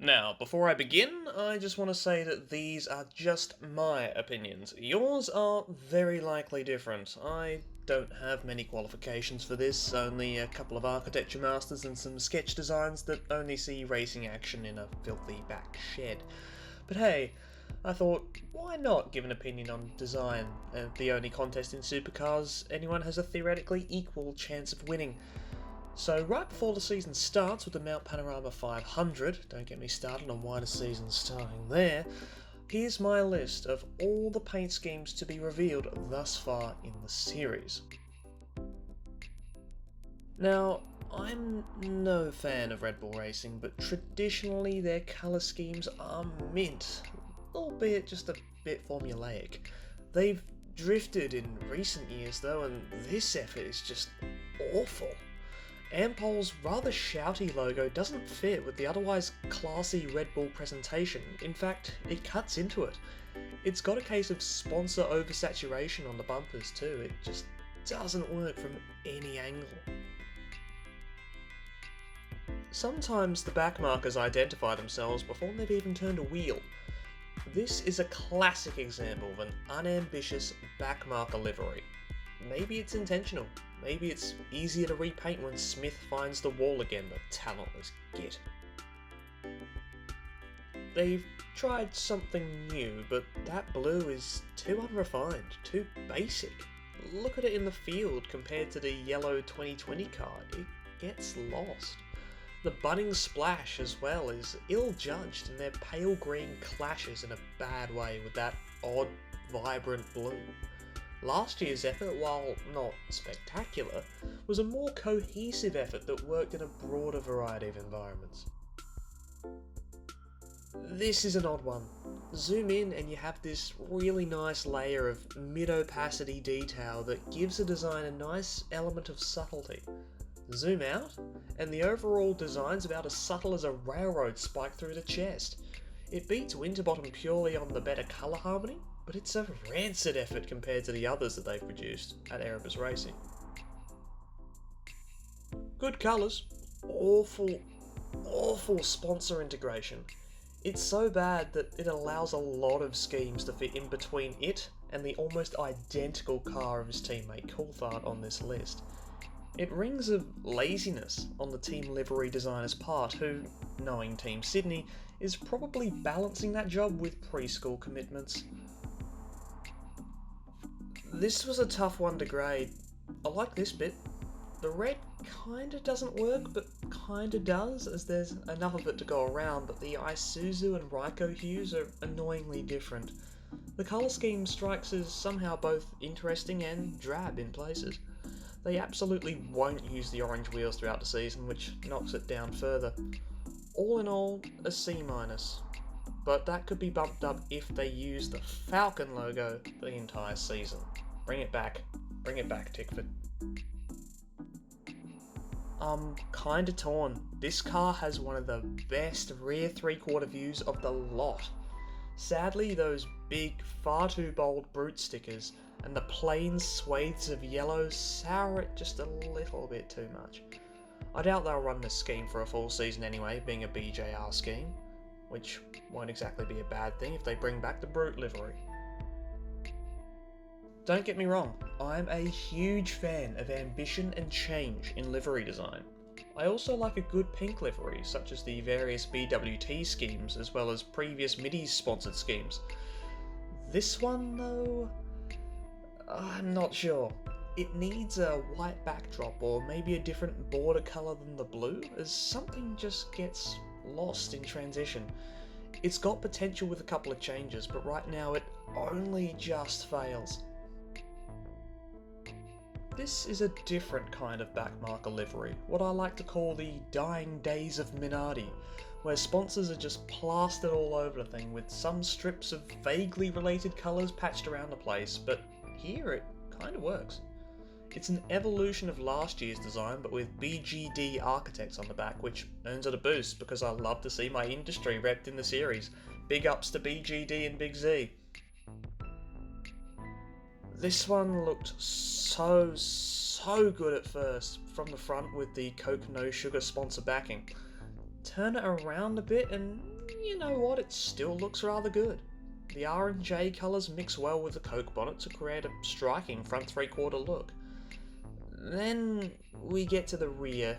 Now, before I begin, I just want to say that these are just my opinions. Yours are very likely different. I don't have many qualifications for this, only a couple of architecture masters and some sketch designs that only see racing action in a filthy back shed. But hey, I thought, why not give an opinion on design? The only contest in Supercars anyone has a theoretically equal chance of winning. So right before the season starts with the Mount Panorama 500, don't get me started on why the season's starting there, here's my list of all the paint schemes to be revealed thus far in the series. Now, I'm no fan of Red Bull Racing, but traditionally their colour schemes are mint, albeit just a bit formulaic. They've drifted in recent years though, and this effort is just awful. Ampol's rather shouty logo doesn't fit with the otherwise classy Red Bull presentation. In fact, it cuts into it. It's got a case of sponsor oversaturation on the bumpers too. It just doesn't work from any angle. Sometimes the backmarkers identify themselves before they've even turned a wheel. This is a classic example of an unambitious backmarker livery. Maybe it's intentional. Maybe it's easier to repaint when Smith finds the wall again, the talentless git. They've tried something new, but that blue is too unrefined, too basic. Look at it in the field compared to the yellow 2020 car, it gets lost. The budding splash as well is ill-judged, and their pale green clashes in a bad way with that odd, vibrant blue. Last year's effort, while not spectacular, was a more cohesive effort that worked in a broader variety of environments. This is an odd one. Zoom in and you have this really nice layer of mid-opacity detail that gives a design a nice element of subtlety. Zoom out, and the overall design's about as subtle as a railroad spike through the chest. It beats Winterbottom purely on the better colour harmony, but it's a rancid effort compared to the others that they've produced at Erebus Racing. Good colours, awful sponsor integration. It's so bad that it allows a lot of schemes to fit in between it and the almost identical car of his teammate Coulthard on this list. It rings of laziness on the team livery designer's part, who, knowing Team Sydney, is probably balancing that job with preschool commitments. This was a tough one to grade. I like this bit. The red kinda doesn't work, but kinda does, as there's enough of it to go around, but the Isuzu and Ryko hues are annoyingly different. The colour scheme strikes as somehow both interesting and drab in places. They absolutely won't use the orange wheels throughout the season, which knocks it down further. All in all, a C-, but that could be bumped up if they use the Falcon logo the entire season. Bring it back, Tickford. I'm kinda torn. This car has one of the best rear three-quarter views of the lot. Sadly, those big, far too bold brute stickers and the plain swathes of yellow sour it just a little bit too much. I doubt they'll run this scheme for a full season anyway, being a BJR scheme, which won't exactly be a bad thing if they bring back the brute livery. Don't get me wrong, I'm a huge fan of ambition and change in livery design. I also like a good pink livery, such as the various BWT schemes, as well as previous Middies sponsored schemes. This one though, I'm not sure. It needs a white backdrop or maybe a different border colour than the blue, as something just gets lost in transition. It's got potential with a couple of changes, but right now it only just fails. This is a different kind of backmarker livery, what I like to call the dying days of Minardi, where sponsors are just plastered all over the thing with some strips of vaguely related colours patched around the place, but here it kinda works. It's an evolution of last year's design, but with BGD Architects on the back, which earns it a boost because I love to see my industry repped in the series. Big ups to BGD and Big Z. This one looked so good at first, from the front with the Coke No Sugar sponsor backing. turn it around a bit and you know what, it still looks rather good. The R&J colours mix well with the Coke bonnet to create a striking front three-quarter look. Then we get to the rear.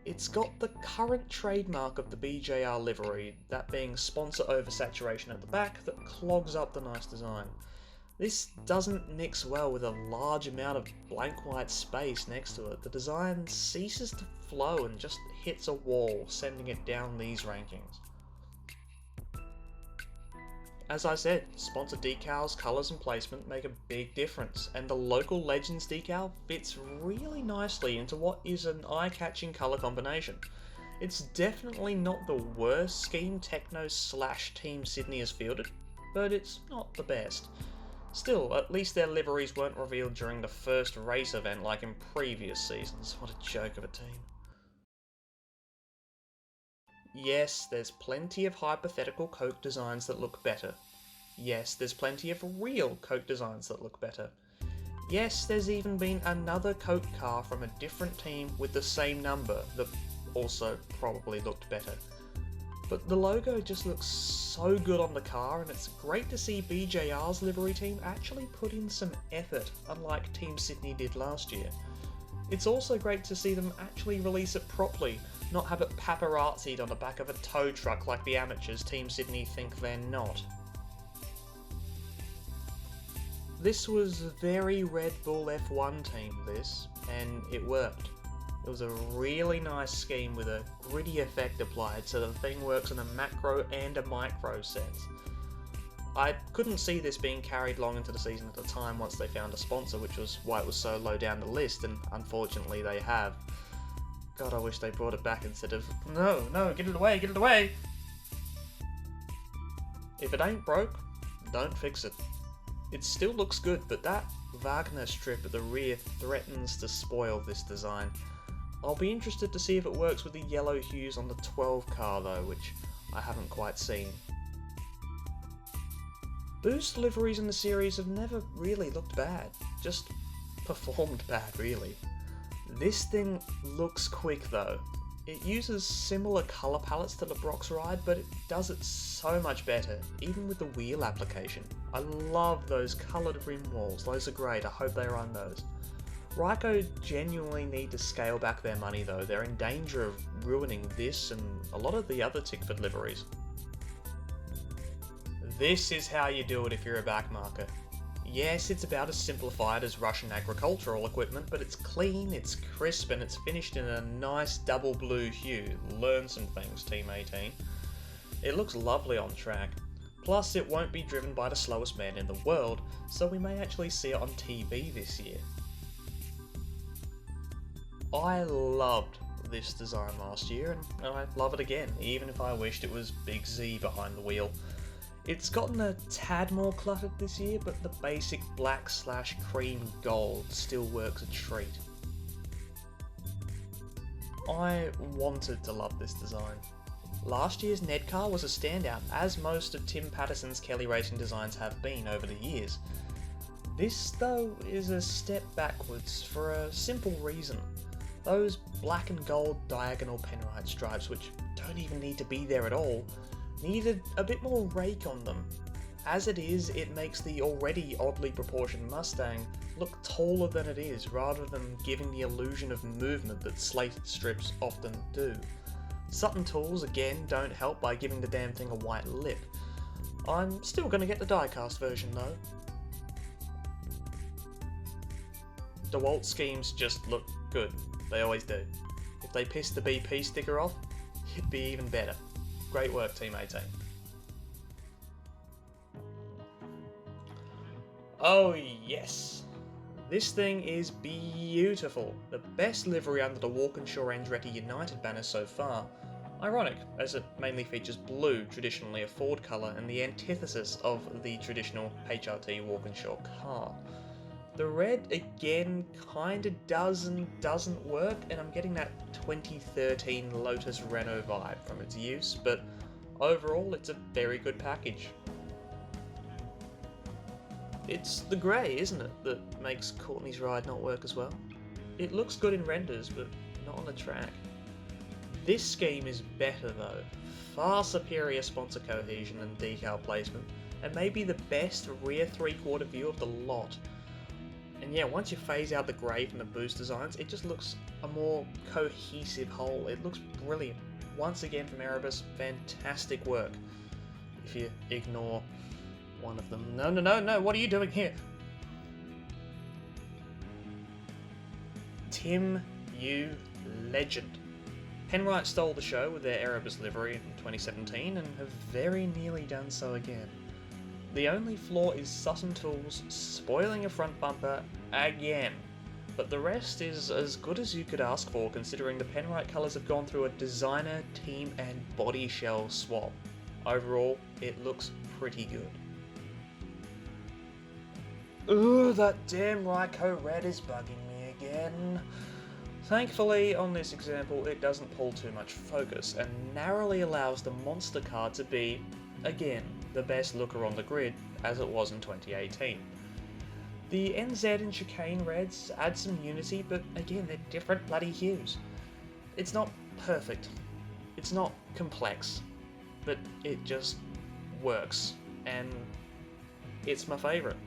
It's got the current trademark of the BJR livery, that being sponsor oversaturation at the back that clogs up the nice design. This doesn't mix well with a large amount of blank white space next to it. The design ceases to flow and just hits a wall, sending it down these rankings. As I said, sponsor decals, colours and placement make a big difference, and the local Legends decal fits really nicely into what is an eye-catching colour combination. It's definitely not the worst scheme Techno/Team Sydney has fielded, but it's not the best. Still, at least their liveries weren't revealed during the first race event like in previous seasons. What a joke of a team. Yes, there's plenty of hypothetical Coke designs that look better. Yes, there's plenty of real Coke designs that look better. Yes, there's even been another Coke car from a different team with the same number that also probably looked better. But the logo just looks so good on the car, and it's great to see BJR's livery team actually put in some effort, unlike Team Sydney did last year. It's also great to see them actually release it properly, not have it paparazzi'd on the back of a tow truck like the amateurs Team Sydney think they're not. This was very Red Bull F1 team, this, and it worked. It was a really nice scheme with a gritty effect applied so the thing works in a macro and a micro sense. I couldn't see this being carried long into the season at the time once they found a sponsor, which was why it was so low down the list, and unfortunately they have. God, I wish they brought it back instead of, no, get it away, get it away! If it ain't broke, don't fix it. It still looks good, but that Wagner strip at the rear threatens to spoil this design. I'll be interested to see if it works with the yellow hues on the 12 car though, which I haven't quite seen. Boost liveries in the series have never really looked bad, just performed bad really. This thing looks quick though. It uses similar colour palettes to the Brock's ride, but it does it so much better, even with the wheel application. I love those coloured rim walls, those are great, I hope they run those. Ryko genuinely need to scale back their money though, they're in danger of ruining this and a lot of the other Tickford liveries. This is how you do it if you're a backmarker. Yes, it's about as simplified as Russian agricultural equipment, but it's clean, it's crisp, and it's finished in a nice double blue hue. Learn some things, Team 18. It looks lovely on track. Plus, it won't be driven by the slowest man in the world, so we may actually see it on TV this year. I loved this design last year, and I love it again, even if I wished it was Big Z behind the wheel. It's gotten a tad more cluttered this year, but the basic black/cream gold still works a treat. I wanted to love this design. Last year's Ned car was a standout, as most of Tim Patterson's Kelly Racing designs have been over the years. This, though, is a step backwards for a simple reason. Those black and gold diagonal penrite stripes, which don't even need to be there at all, needed a bit more rake on them. As it is, it makes the already oddly proportioned Mustang look taller than it is, rather than giving the illusion of movement that slated strips often do. Sutton Tools again don't help by giving the damn thing a white lip. I'm still going to get the diecast version though. DeWalt schemes just look good, they always do. If they pissed the BP sticker off, it'd be even better. Great work, Team 18. Oh yes, this thing is beautiful. The best livery under the Walkinshaw Andretti United banner so far. Ironic, as it mainly features blue, traditionally a Ford colour, and the antithesis of the traditional HRT Walkinshaw car. The red, again, kinda does and doesn't work, and I'm getting that 2013 Lotus Renault vibe from its use, but overall it's a very good package. It's the grey, isn't it, that makes Courtney's ride not work as well? It looks good in renders, but not on the track. This scheme is better though, far superior sponsor cohesion and decal placement, and maybe the best rear 3/4 view of the lot. And yeah, once you phase out the grey from the boost designs, it just looks a more cohesive whole. It looks brilliant. Once again from Erebus, fantastic work. If you ignore one of them. No, what are you doing here? Tim, you legend. Penrite stole the show with their Erebus livery in 2017 and have very nearly done so again. The only flaw is Sutton Tools spoiling a front bumper again, but the rest is as good as you could ask for considering the Penrite colours have gone through a designer, team and body shell swap. Overall, it looks pretty good. Ooh, that damn Ryco red is bugging me again. Thankfully, on this example, it doesn't pull too much focus and narrowly allows the monster car to be, again, the best looker on the grid, as it was in 2018. The NZ and chicane reds add some unity, but again, they're different bloody hues. It's not perfect, it's not complex, but it just works, and it's my favourite.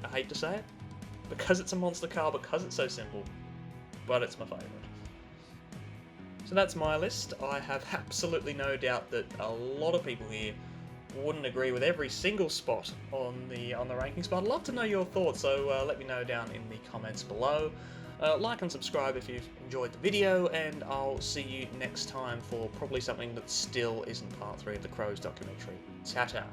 I hate to say it, because it's a monster car, because it's so simple, but it's my favourite. So that's my list. I have absolutely no doubt that a lot of people here wouldn't agree with every single spot on the rankings, but I'd love to know your thoughts, so let me know down in the comments below. Like and subscribe if you've enjoyed the video, and I'll see you next time for probably something that still isn't part 3 of the Crows documentary. Ta-ta.